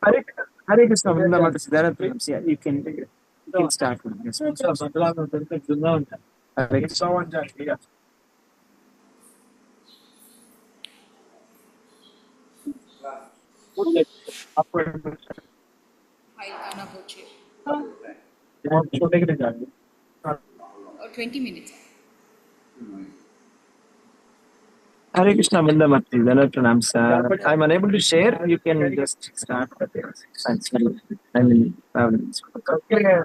Hare, Hare Krishna, Vrinda Mataji. There are prayers. Yeah, you can start with this. Hare Krishna. Or 20 minutes. Hare Krishna, Vrinda Mataji. There are pranams. I'm unable to share. You can just start with it. I mean, okay.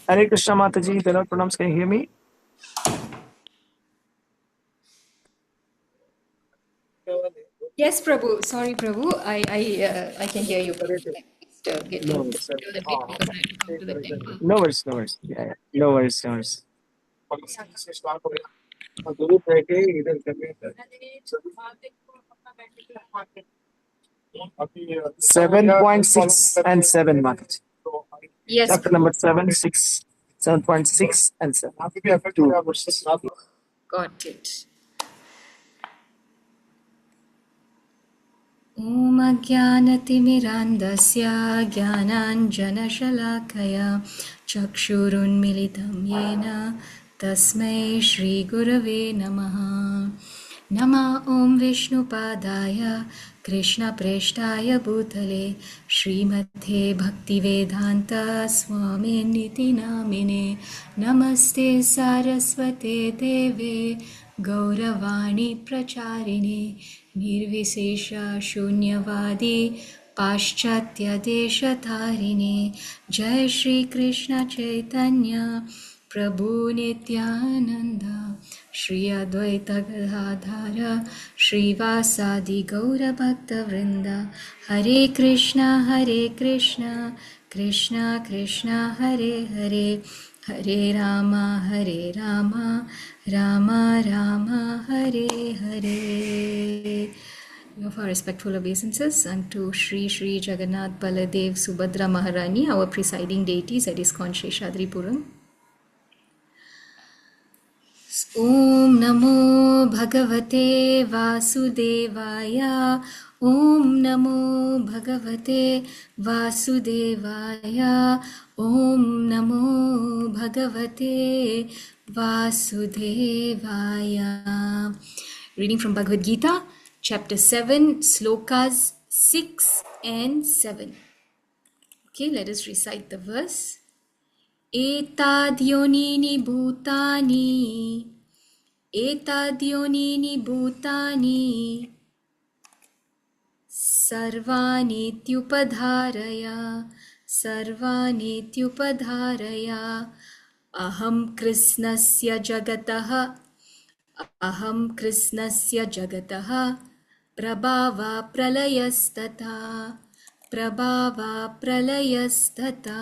Hare Krishna Mataji, there are pranams. Can you hear me? Yes, Prabhu. Sorry, Prabhu. I can hear you. Get No into worries. the bit because I have to come to the temple. No worries, no worries. Yeah, yeah. No worries, no worries. 7.6 and 7 Mataji. Yes, Chapter Prabhu. number 7, 6, 7.6 and 7. Got it. ॐ अज्ञानतिमिरान्धस्य ज्ञानाञ्जनशलाकया चक्षुरुन्मिलितं येन तस्मै श्रीगुरवे नमः नमः ॐ विष्णुपादाय कृष्णप्रेष्ठाय भूतले श्रीमते भक्तिवेदान्त स्वामिनिति नामिने नमस्ते सारस्वते देवे गौरवाणी प्रचारिणे निर्विशेष शून्यवादी पाश्चात्यदेशतारिणे जय श्री कृष्ण चैतन्य प्रभु नित्यानंद श्री अद्वैत गदाधर श्रीवासादि गौरभक्तवृंद हरे Krishna Krishna Krishna Hare Hare Hare Ram Ram Ram Hare Hare. We offer our respectful obeisances unto Sri Sri Jagannath Baladev Subhadra Maharani, our presiding deities at ISKCON Sheshadripuram. Om Namo Bhagavate Vasudevaya. Om Namo Bhagavate Vasudevaya. Om Namo Bhagavate Vasudevaya. Reading from Bhagavad Gita, chapter 7, slokas 6 and 7. Okay, let us recite the verse. Etadyonini bhutani, etadyonini bhutani, sarvani tyupadharaya, sarvani tyupadharaya, aham krishnasya jagatah, aham krishnasya jagatah, prabhava pralayastata, prabhava pralayastata.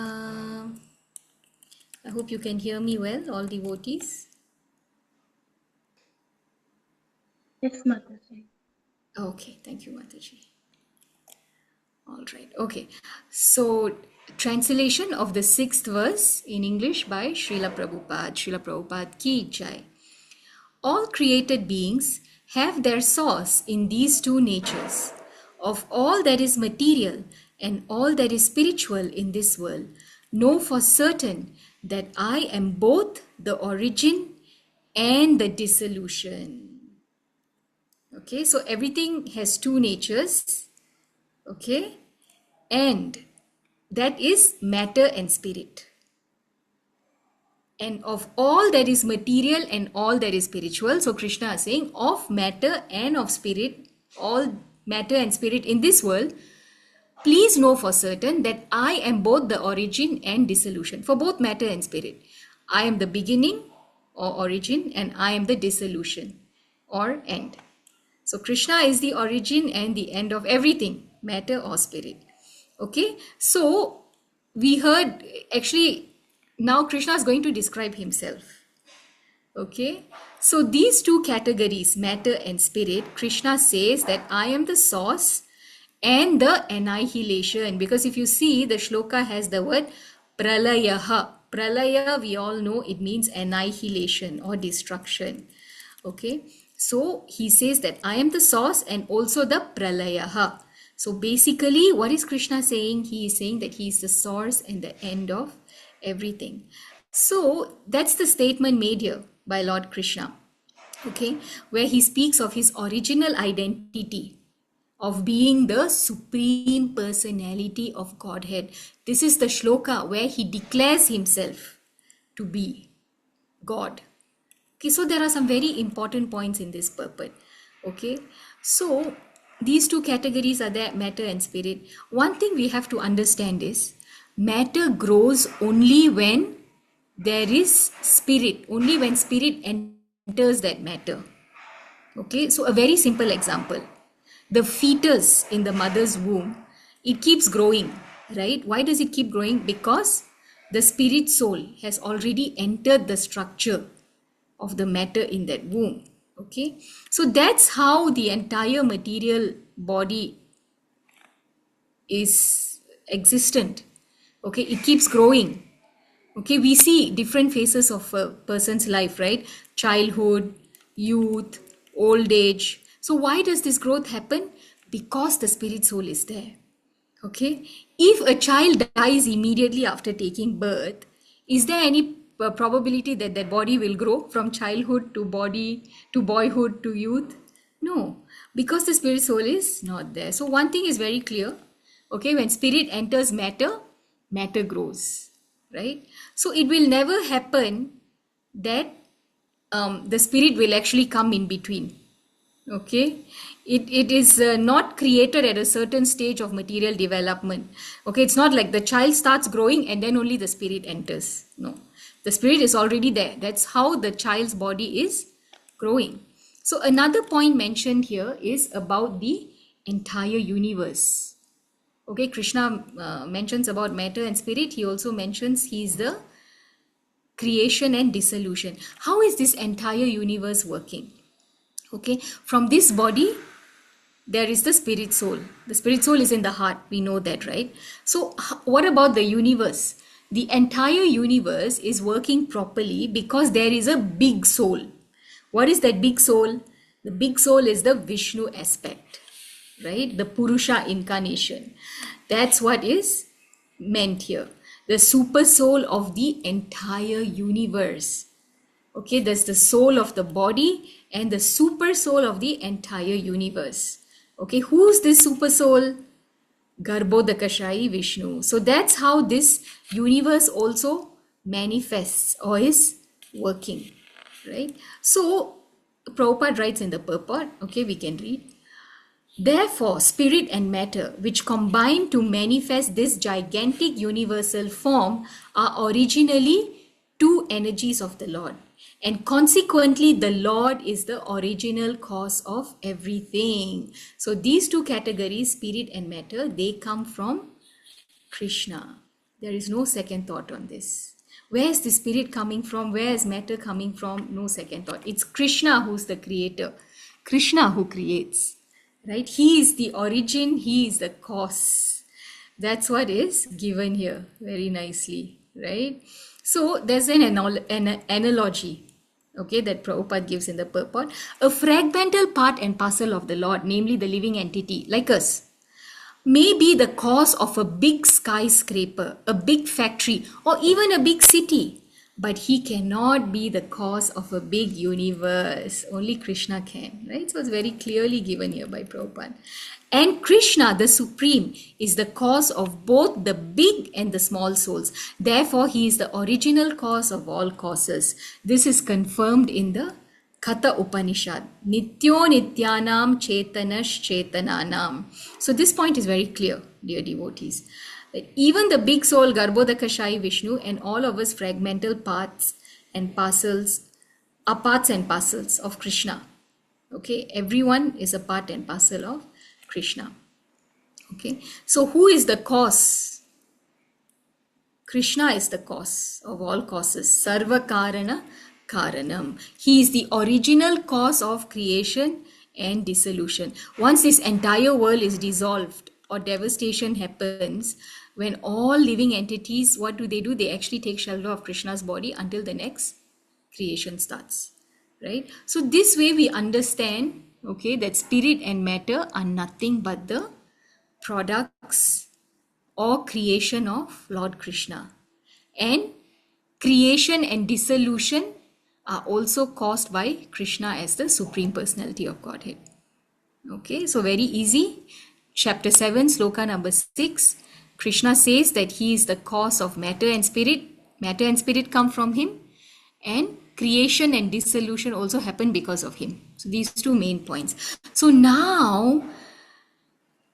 I hope you can hear me well, all devotees. Yes, Mataji. Okay, thank you, Mataji. All right, okay. So, translation of the 6th verse in English by Srila Prabhupada. Srila Prabhupada ki jai. All created beings have their source in these two natures. Of all that is material and all that is spiritual in this world, know for certain that I am both the origin and the dissolution. Okay, so everything has two natures. Okay, and that is matter and spirit. And of all that is material and all that is spiritual, so Krishna is saying of matter and of spirit, all matter and spirit in this world, please know for certain that I am both the origin and dissolution for both matter and spirit. I am the beginning or origin and I am the dissolution or end. So Krishna is the origin and the end of everything, matter or spirit. Okay, so we heard, actually now Krishna is going to describe himself. Okay, so these two categories, matter and spirit, Krishna says that I am the source and the annihilation. Because if you see, the shloka has the word pralayaha. Pralaya, we all know it means annihilation or destruction. Okay, so he says that I am the source and also the pralayaha. So basically, what is Krishna saying? He is saying that he is the source and the end of everything. So that's the statement made here by Lord Krishna. Okay, where he speaks of his original identity of being the supreme personality of Godhead. This is the shloka where he declares himself to be God. Okay, so there are some very important points in this purport. Okay, so these two categories are there, matter and spirit. One thing we have to understand is matter grows only when there is spirit, only when spirit enters that matter. Okay, so a very simple example. The fetus in the mother's womb, it keeps growing, right? Why does it keep growing? Because the spirit soul has already entered the structure of the matter in that womb. Okay, so that's how the entire material body is existent. Okay, it keeps growing. Okay, we see different phases of a person's life, right? Childhood, youth, old age. So why does this growth happen? Because the spirit soul is there. Okay, if a child dies immediately after taking birth, is there any probability that that body will grow from childhood to body to boyhood to youth? No, because the spirit soul is not there. So one thing is very clear. Okay, when spirit enters matter, matter grows, right? So it will never happen that the spirit will actually come in between. Okay, it is not created at a certain stage of material development. Okay, it's not like the child starts growing and then only the spirit enters. No, the spirit is already there. That's how the child's body is growing. So another point mentioned here is about the entire universe. Okay, Krishna mentions about matter and spirit. He also mentions he is the creation and dissolution. How is this entire universe working? Okay, from this body there is the spirit soul. The spirit soul is in the heart, we know that, right? So what about the universe? The entire universe is working properly because there is a big soul. What is that big soul? The big soul is the Vishnu aspect, right? The Purusha incarnation. That's what is meant here. The super soul of the entire universe. Okay, there's the soul of the body and the super soul of the entire universe. Okay, who's this super soul? Garbhodakashayi Vishnu. So that's how this universe also manifests or is working, right? So Prabhupada writes in the purport, okay, we can read. Therefore, spirit and matter, which combine to manifest this gigantic universal form, are originally two energies of the Lord. And consequently, the Lord is the original cause of everything. So these two categories, spirit and matter, they come from Krishna. There is no second thought on this. Where is the spirit coming from? Where is matter coming from? No second thought. It's Krishna who's the creator. Krishna who creates. Right? He is the origin. He is the cause. That's what is given here very nicely. Right? So there's an analogy. Okay, that Prabhupada gives in the purport. A fragmental part and parcel of the Lord, namely the living entity, like us, may be the cause of a big skyscraper, a big factory, or even a big city. But he cannot be the cause of a big universe. Only Krishna can, right? So it's very clearly given here by Prabhupada. And Krishna, the Supreme, is the cause of both the big and the small souls. Therefore, he is the original cause of all causes. This is confirmed in the Katha Upanishad. Nityo Nityanam Chetanash Chetananam. So this point is very clear, dear devotees. That even the big soul Garbhodakashayi Vishnu and all of us fragmental parts and parcels are parts and parcels of Krishna. Okay, everyone is a part and parcel of Krishna. Okay, so who is the cause? Krishna is the cause of all causes. Sarva Karana Karanam. He is the original cause of creation and dissolution. Once this entire world is dissolved, or devastation happens, when all living entities, what do? They actually take shelter of Krishna's body until the next creation starts, right? So this way we understand, okay, that spirit and matter are nothing but the products or creation of Lord Krishna. And creation and dissolution are also caused by Krishna as the Supreme Personality of Godhead. Okay, so very easy. Chapter 7, sloka number 6. Krishna says that he is the cause of matter and spirit. Matter and spirit come from him, and creation and dissolution also happen because of him. So these two main points. So now,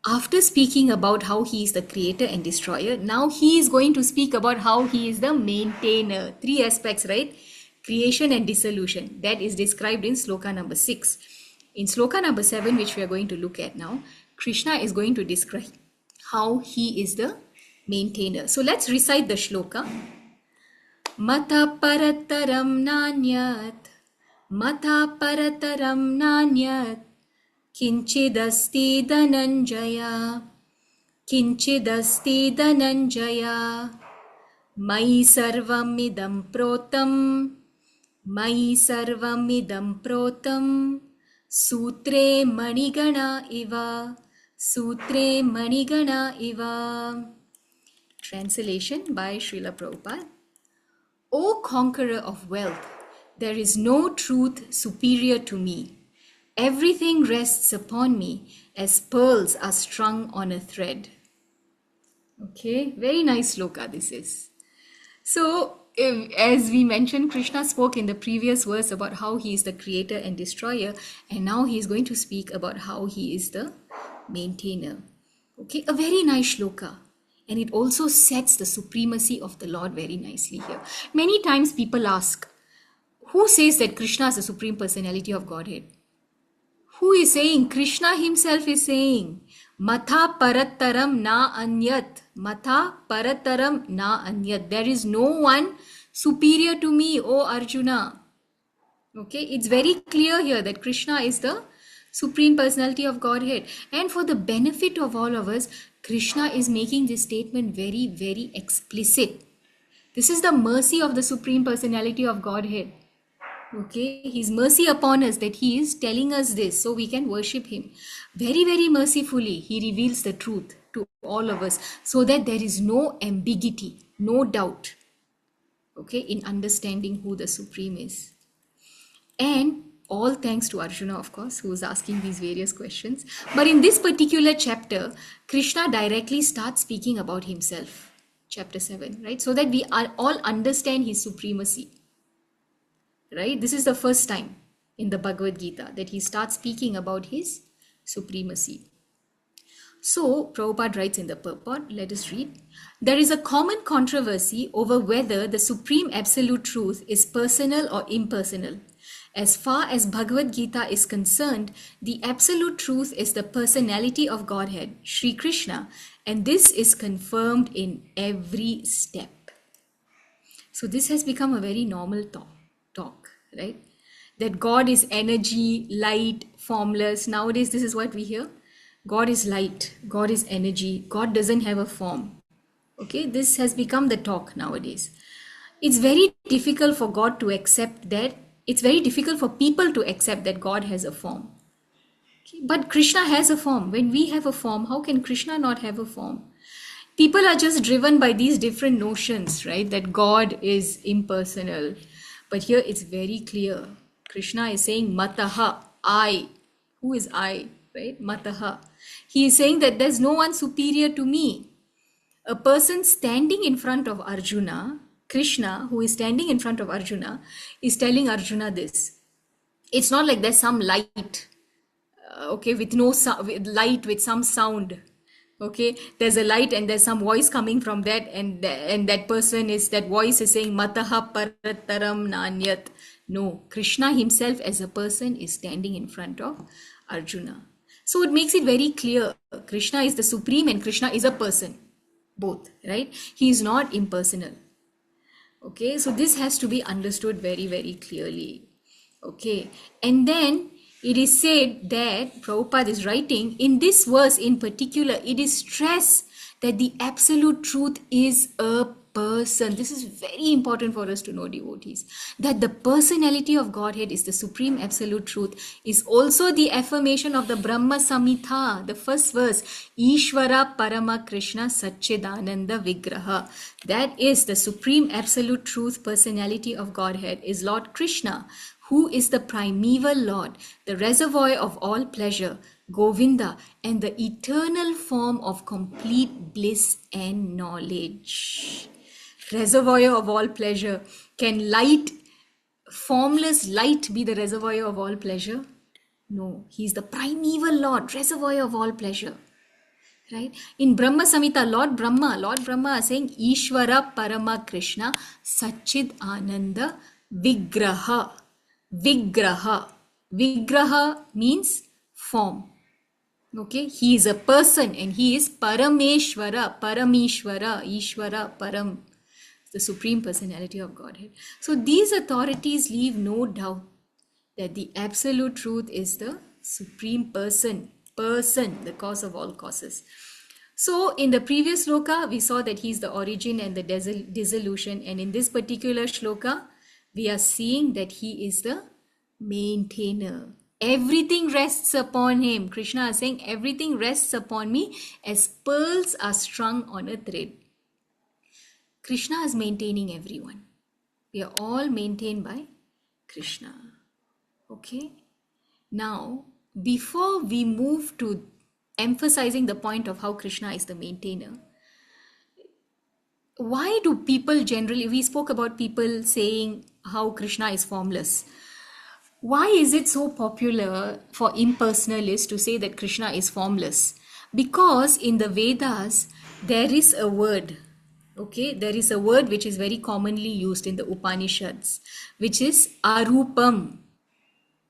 after speaking about how he is the creator and destroyer, now he is going to speak about how he is the maintainer. Three aspects, right? Creation and dissolution. That is described in sloka number 6. In sloka number 7, which we are going to look at now, Krishna is going to describe how he is the maintainer. So let's recite the shloka. Mata parataram nanyat, mata parataram nanyat, kinchidasti dhananjaya, kinchidasti dhananjaya, mai sarvamidam protam, mai sarvamidam protam, sutre manigana iva, sutre manigana iva. Translation by Srila Prabhupada. O conqueror of wealth, there is no truth superior to me. Everything rests upon me as pearls are strung on a thread. Okay, very nice sloka this is. So, as we mentioned, Krishna spoke in the previous verse about how he is the creator and destroyer, and now he is going to speak about how he is the maintainer. Okay, a very nice shloka. And it also sets the supremacy of the Lord very nicely here. Many times people ask, who says that Krishna is the supreme personality of Godhead? Who is saying? Krishna himself is saying, Matha parataram na anyat. Matha parataram na anyat. There is no one superior to me, O Arjuna. Okay, it's very clear here that Krishna is the supreme personality of Godhead. And for the benefit of all of us, Krishna is making this statement very, very explicit. This is the mercy of the supreme personality of Godhead. Okay, his mercy upon us that he is telling us this so we can worship him. Very, very mercifully, he reveals the truth to all of us so that there is no ambiguity, no doubt, okay, in understanding who the Supreme is. And all thanks to Arjuna, of course, who was asking these various questions. But in this particular chapter, Krishna directly starts speaking about himself. Chapter 7, right? So that we all understand his supremacy. Right? This is the first time in the Bhagavad Gita that he starts speaking about his supremacy. So, Prabhupada writes in the purport, let us read. There is a common controversy over whether the supreme absolute truth is personal or impersonal. As far as Bhagavad Gita is concerned, the absolute truth is the personality of Godhead, Sri Krishna, and this is confirmed in every step. So this has become a very normal talk, right? That God is energy, light, formless. Nowadays, this is what we hear. God is light, God is energy, God doesn't have a form. Okay, this has become the talk nowadays. It's very difficult for God to accept that. It's very difficult for people to accept that God has a form. Okay? But Krishna has a form. When we have a form, how can Krishna not have a form? People are just driven by these different notions, right? That God is impersonal. But here it's very clear. Krishna is saying, Mataha, I. Who is I, right? Mataha. He is saying that there's no one superior to me. A person standing in front of Arjuna, Krishna, who is standing in front of Arjuna, is telling Arjuna this. It's not like there's some light, okay, with no with light with some sound. Okay, there's a light and there's some voice coming from that, and that voice is saying Mataha parataram nanyat. No, Krishna himself as a person is standing in front of Arjuna. So it makes it very clear. Krishna is the supreme and Krishna is a person. Both, right? He is not impersonal. Okay, so this has to be understood very, very clearly. Okay, and then It is said that Prabhupada is writing in this verse in particular, it is stressed that the absolute truth is a person. This is very important for us to know, devotees, that the personality of Godhead is the supreme absolute truth, is also the affirmation of the Brahma Samhita, the first verse, Ishvara Parama Krishna Satchidananda Vigraha. That is the supreme absolute truth personality of Godhead, is Lord Krishna, who is the primeval Lord, the reservoir of all pleasure, Govinda, and the eternal form of complete bliss and knowledge. Reservoir of all pleasure. Can light, formless light, be the reservoir of all pleasure? No, he is the primeval Lord, reservoir of all pleasure. Right? In Brahma Samhita, Lord Brahma is saying Ishvara Parama Krishna Satchid Ananda Vigraha. Vigraha. Vigraha means form. Okay, he is a person and he is Parameshwara, Parameshwara, Ishvara, Param, the supreme personality of Godhead. So these authorities leave no doubt that the absolute truth is the supreme person, the cause of all causes. So in the previous shloka, we saw that he is the origin and the dissolution, and in this particular shloka, we are seeing that he is the maintainer. Everything rests upon him. Krishna is saying, everything rests upon me as pearls are strung on a thread. Krishna is maintaining everyone. We are all maintained by Krishna. Okay? Now, before we move to emphasizing the point of how Krishna is the maintainer, why do people generally, we spoke about people saying how Krishna is formless. Why is it so popular for impersonalists to say that Krishna is formless? Because in the Vedas, there is a word, okay, there is a word which is very commonly used in the Upanishads, which is arupam.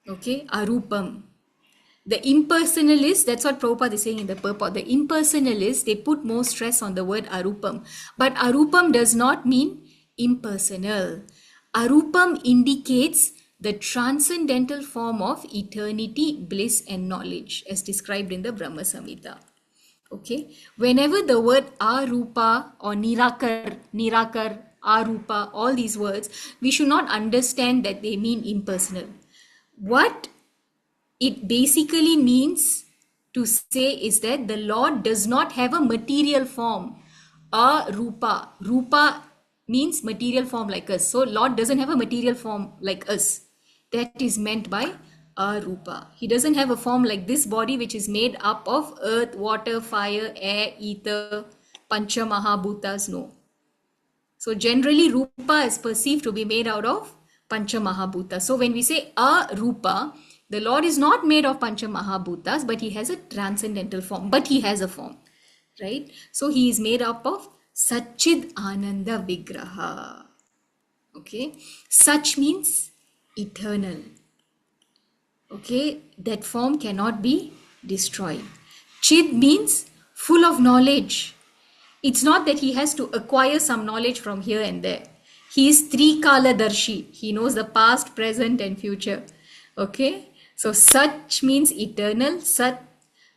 Okay, arupam. The impersonalists, that's what Prabhupada is saying in the purport. The impersonalists, they put more stress on the word arupam. But arupam does not mean impersonal. Arupam indicates the transcendental form of eternity, bliss, and knowledge, as described in the Brahma Samhita. Okay, whenever the word arupa or nirakar, arupa, all these words, we should not understand that they mean impersonal. What it basically means to say is that the Lord does not have a material form. Rupa. Rupa means material form like us. So Lord doesn't have a material form like us. That is meant by Rupa. He doesn't have a form like this body, which is made up of earth, water, fire, air, ether, Pancha Mahabhutas. No. So generally Rupa is perceived to be made out of Pancha Mahabhutas. So when we say Rupa, the Lord is not made of Pancha Mahabhutas, but he has a transcendental form. But he has a form, right? So he is made up of Satchid Ananda Vigraha. Okay, Sach means eternal. Okay, that form cannot be destroyed. Chid means full of knowledge. It's not that he has to acquire some knowledge from here and there. He is Trikala Darshi. He knows the past, present, and future. Okay, so Sach means eternal, Sat,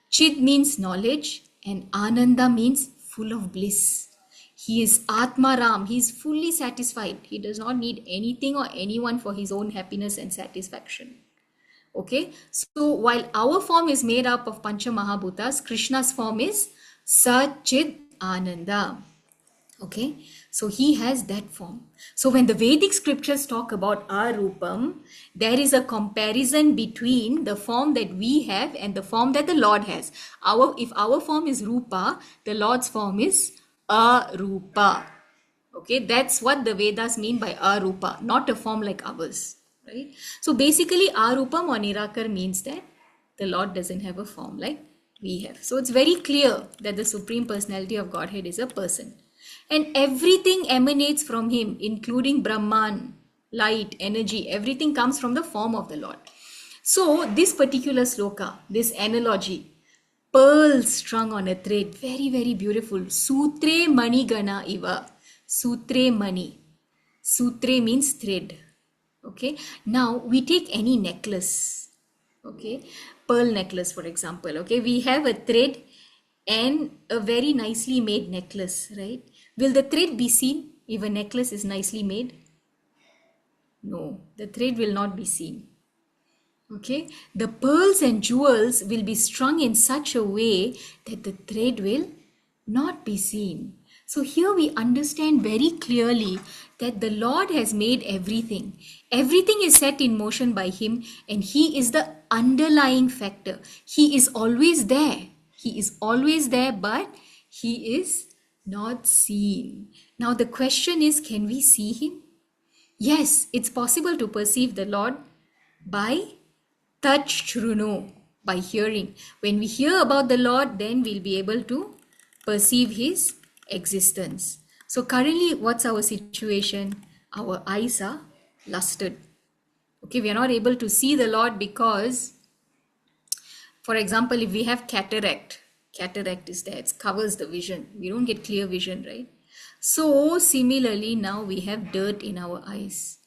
Chid means knowledge, and Ananda means full of bliss. He is Atmaram. He is fully satisfied. He does not need anything or anyone for his own happiness and satisfaction. Okay, so while our form is made up of Pancha Mahabhutas, Krishna's form is Satchid Ananda. Okay, so he has that form. So when the Vedic scriptures talk about Arupam, there is a comparison between the form that we have and the form that the Lord has. If our form is Rupa, the Lord's form is Arupa. Okay, that's what the Vedas mean by Arupa, not a form like ours. Right? So basically Arupam or Nirakar means that the Lord doesn't have a form like we have. So it's very clear that the Supreme Personality of Godhead is a person. And everything emanates from him, including Brahman, light, energy, everything comes from the form of the Lord. So this particular sloka, this analogy, pearls strung on a thread, very, very beautiful. Sutre mani gana iva. Sutre mani. Sutre means thread. Okay. Now we take any necklace. Okay, pearl necklace, for example. Okay, we have a thread and a very nicely made necklace, right? Will the thread be seen if a necklace is nicely made? No, the thread will not be seen. Okay, the pearls and jewels will be strung in such a way that the thread will not be seen. So here we understand very clearly that the Lord has made everything. Everything is set in motion by Him, and He is the underlying factor. He is always there. He is always there, but He is not seen. Now the question is, can we see Him? Yes, it's possible to perceive the Lord by touch shruno, by hearing. When we hear about the Lord, then we'll be able to perceive His existence. So currently, what's our situation? Our eyes are lusted. Okay, we are not able to see the Lord because, for example, if we have cataract is there, it covers the vision. We don't get clear vision, right? So similarly, now we have dirt in our eyes.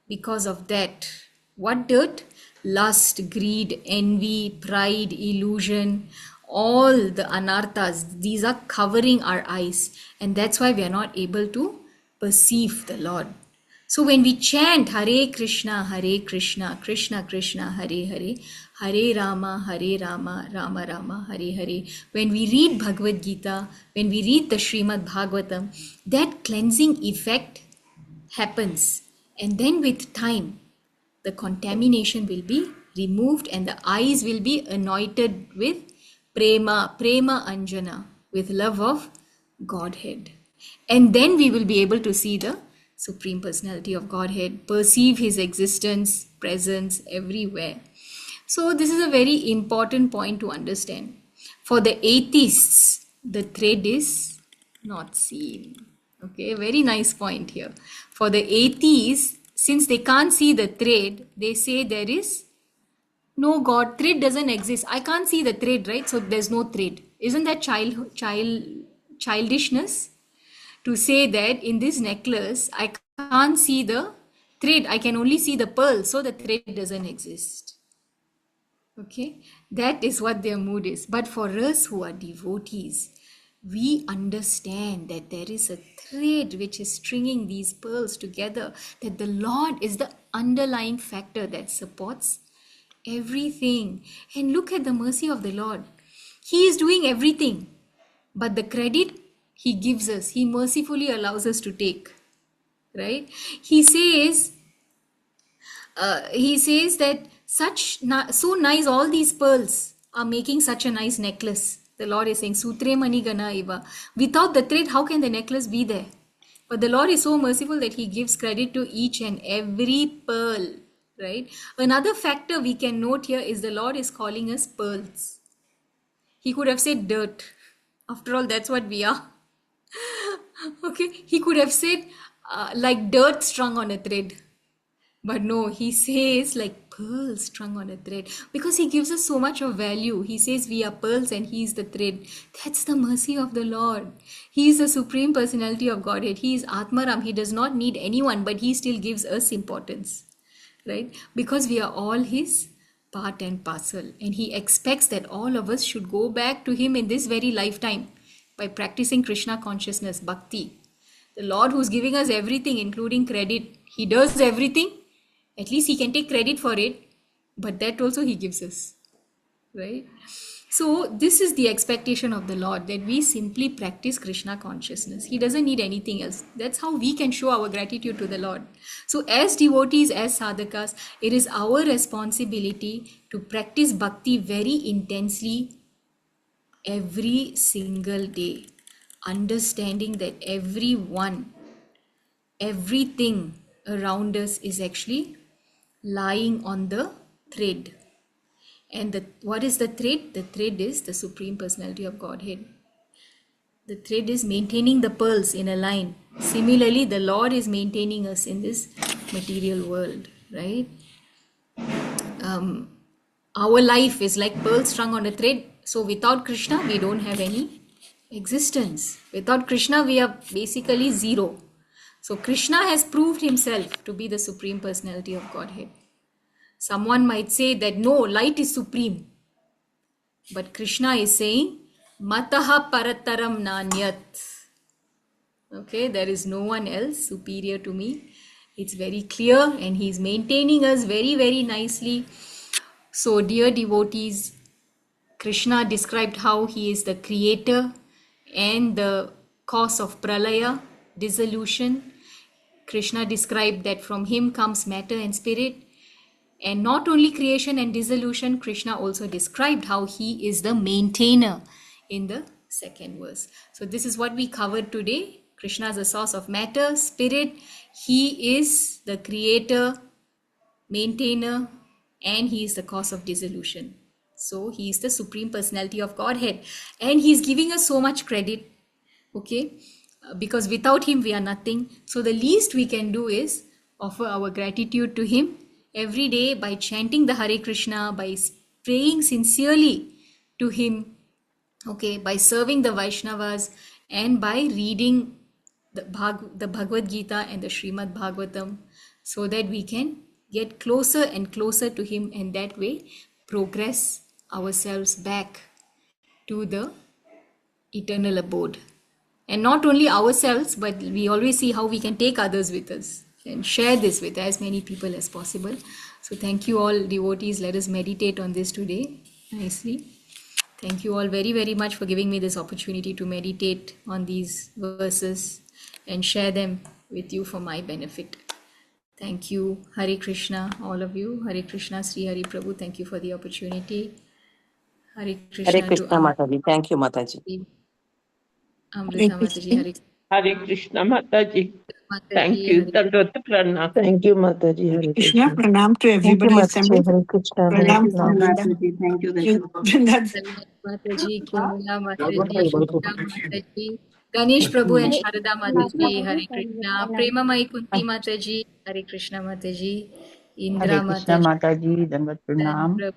Because of that, what dirt? Lust, greed, envy, pride, illusion, all the anarthas, these are covering our eyes, and that's why we are not able to perceive the Lord. So when we chant Hare Krishna, Krishna Krishna, Hare Hare, Hare Rama, Rama Rama, Hare Hare, when we read Bhagavad Gita, when we read the Srimad Bhagavatam, that cleansing effect happens. And then with time, the contamination will be removed and the eyes will be anointed with prema anjana, with love of Godhead. And then we will be able to see the Supreme Personality of Godhead, perceive His existence, presence everywhere. So this is a very important point to understand. For the atheists, the thread is not seen. Okay, very nice point here. For the atheists, since they can't see the thread, they say there is no God. Thread doesn't exist. I can't see the thread, right? So there's no thread. Isn't that childishness? To say that in this necklace, I can't see the thread. I can only see the pearl. So the thread doesn't exist. Okay, that is what their mood is. But for us who are devotees, we understand that there is a thread which is stringing these pearls together, that the Lord is the underlying factor that supports everything. And look at the mercy of the Lord. He is doing everything, but the credit He gives us, He mercifully allows us to take. Right? He says that so nice, all these pearls are making such a nice necklace. The Lord is saying, Sutre mani gana iva. Without the thread, how can the necklace be there? But the Lord is so merciful that He gives credit to each and every pearl. Right? Another factor we can note here is the Lord is calling us pearls. He could have said dirt. After all, that's what we are. Okay, He could have said like dirt strung on a thread. But no, He says like pearls strung on a thread, because He gives us so much of value. He says we are pearls and He is the thread. That's the mercy of the Lord. He is the Supreme Personality of Godhead. He is Atmaram. He does not need anyone, but He still gives us importance, right? Because we are all His part and parcel, and He expects that all of us should go back to Him in this very lifetime by practicing Krishna consciousness, bhakti. The Lord who's giving us everything, including credit, He does everything. At least He can take credit for it, but that also He gives us, right? So this is the expectation of the Lord, that we simply practice Krishna consciousness. He doesn't need anything else. That's how we can show our gratitude to the Lord. So as devotees, as sadhakas, it is our responsibility to practice bhakti very intensely every single day, understanding that everything around us is actually lying on the thread. And what is the thread? The thread is the Supreme Personality of Godhead. The thread is maintaining the pearls in a line. Similarly, the Lord is maintaining us in this material world, right? Our life is like pearls strung on a thread. So without Krishna, we don't have any existence. Without Krishna, we are basically zero. So Krishna has proved Himself to be the Supreme Personality of Godhead. Someone might say that no, light is supreme. But Krishna is saying, Mataha Parataram Nanyat. Okay, there is no one else superior to me. It's very clear, and he's maintaining us very, very nicely. So, dear devotees, Krishna described how he is the creator and the cause of pralaya, dissolution. Krishna described that from him comes matter and spirit. And not only creation and dissolution, Krishna also described how he is the maintainer in the second verse. So, this is what we covered today. Krishna is the source of matter, spirit. He is the creator, maintainer, and he is the cause of dissolution. So, he is the supreme personality of Godhead. And he is giving us so much credit, okay? Because without him, we are nothing. So, the least we can do is offer our gratitude to him every day by chanting the Hare Krishna, by praying sincerely to him, okay, by serving the Vaishnavas, and by reading the Bhagavad Gita and the Srimad Bhagavatam, so that we can get closer and closer to him, and that way progress ourselves back to the eternal abode. And not only ourselves, but we always see how we can take others with us and share this with as many people as possible. So, thank you all, devotees. Let us meditate on this today nicely. Thank you all very, very much for giving me this opportunity to meditate on these verses and share them with you for my benefit. Thank you, Hare Krishna, all of you. Hare Krishna, Sri Hari Prabhu. Thank you for the opportunity. Hare Hare Krishna to Krishna Mataji. Thank you, Mataji. Amrita Mataji, Hare Hare Krishna Mataji. Thank Mataji, you. Hare Dandavat pranam. Thank you, Mataji. Hare Krishna, Krishna. pranam to Thank you, everybody Mataji. assembled. Hare Krishna. Hare Pranam, Krishna. Vrinda. Thank you, That's Mataji, Komala Mataji, Shubhra Mataji, Ganesh Prabhu and Sharada Mataji, Hare Krishna, Prema Mai Kunti Mataji, Hare Krishna Mataji, Hare Indra Krishna Mataji, Mataji, Dandavat Dan Pranam. Prabhu,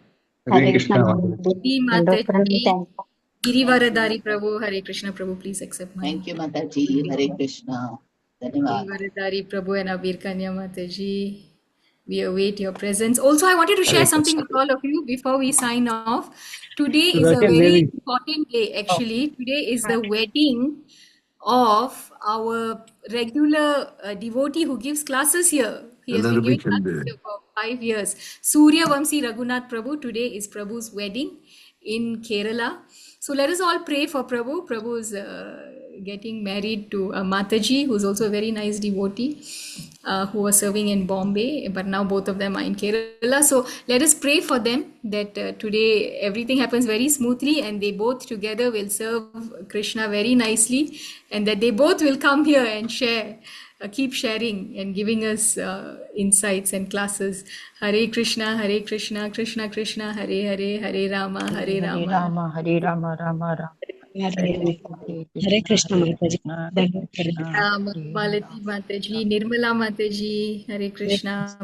Hare Krishna. Giri Mataji, Girivaradari Prabhu, Hare Krishna Prabhu, please accept my Thank you, Mataji. Hare Krishna. Dhanyavad. Girivaradari Prabhu and Abir Kanya Mataji. We await your presence. Also, I wanted to share Hare something Krishna. with all of you before we sign off. Today is a Rajan very Devi. important day, actually. Today is the wedding of our regular devotee who gives classes here. He has been giving classes here for 5 years. Surya Vamsi Raghunath Prabhu. Today is Prabhu's wedding in Kerala. So let us all pray for Prabhu. Prabhu is getting married to a Mataji, who's also a very nice devotee, who was serving in Bombay, but now both of them are in Kerala. So let us pray for them that today everything happens very smoothly and they both together will serve Krishna very nicely, and that they both will come here and share. Keep sharing and giving us insights and classes. Hare Krishna, Krishna Krishna, Hare Hare, Hare Rama, Hare Hare Hare Rama. Rama, Hare Rama, Rama Rama. Hare Hare Hare. Hare Hare Krishna, Krishna Hare Mataji. Krishna, Hare Hare Krishna, Ram, Hare Malati Rama. Mataji, Nirmala Mataji, Hare Krishna.